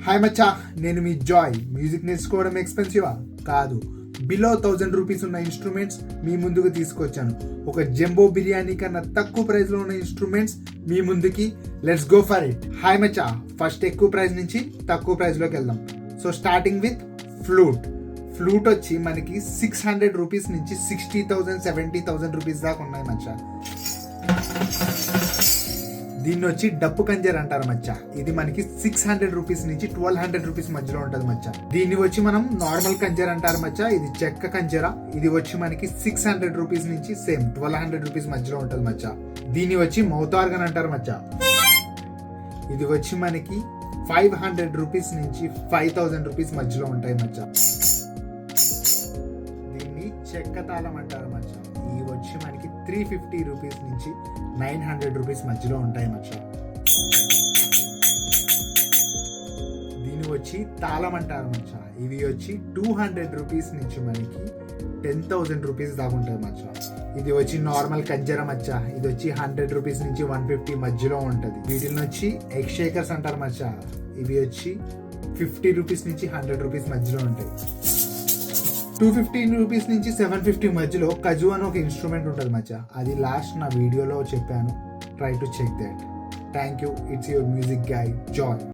Hi మచ్చా, నేను మీ Joy. Music నేర్చుకోవడం ఎక్స్పెన్సివా? కాదు. బిలో 1000 రూపీస్ ఉన్న ఇన్స్ట్రుమెంట్స్ మీ ముందుకు తీసుకొచ్చాను. ఒక జంబో బిర్యానీ కన్నా తక్కువ ప్రైస్ లో ఉన్న ఇన్స్ట్రుమెంట్స్ మీ ముందుకి. Let's go for it. Hi Maccha, first ఎక్కువ ప్రైస్ నుంచి తక్కువ ప్రైస్ లోకి వెళ్దాం. So starting with flute. Flute వచ్చి మనకి 600 రూపీస్ నుంచి 60,000 70,000 రూపీస్ దాకా ఉన్నాయి మచ్చా. దీన్ని వచ్చి డప్పు కంజర్ అంటారు మచ్చా. ఇది మనకి 600 రూపీస్ నుంచి 1200 రూపీస్ మధ్యలో ఉంటుంది మచ్చా. దీన్ని వచ్చి మనం నార్మల్ కంజర్ అంటారు మచ్చా. ఇది చెక్క కంజర. ఇది వచ్చి మనకి 600 రూపీస్ నుంచి సేమ్ 1200 రూపీస్ మధ్యలో ఉంటుంది మచ్చా. దీన్ని వచ్చి మౌత్ ఆర్గన్ అంటారు మచ్చా. ఇది వచ్చి మనకి 500 రూపీస్ నుంచి 5000 రూపీస్ మధ్యలో ఉంటాయి మచ్చా. దీన్ని చెక్క తాళం అంటారు మచ్చా. ఇవి వచ్చి మనకి 350 రూపీస్ నుంచి 900 రూపీస్ మధ్యలో ఉంటాయి మచ్చా. దీని వచ్చి తాళం అంటారు మచ్చా. ఇవి వచ్చి 200 రూపీస్ నుంచి మనకి 10,000 రూపీస్ దాకా ఉంటాయి మచ్చా. ఇది వచ్చి నార్మల్ కంజర మచ్చా. ఇది వచ్చి 100 రూపీస్ నుంచి 150 మధ్యలో ఉంటుంది. వీటిని వచ్చి ఎగ్ షేకర్స్ అంటారు మచ్చా. ఇవి వచ్చి 50 రూపీస్ నుంచి 100 రూపీస్ మధ్యలో ఉంటాయి. 250 రూపీస్ నుంచి 750 మధ్యలో కజు అని ఒక ఇన్స్ట్రుమెంట్ ఉంటుంది మచ్చా. అది లాస్ట్ నా వీడియోలో చెప్పాను. Try to check that. Thank you. It's your music guy Joy.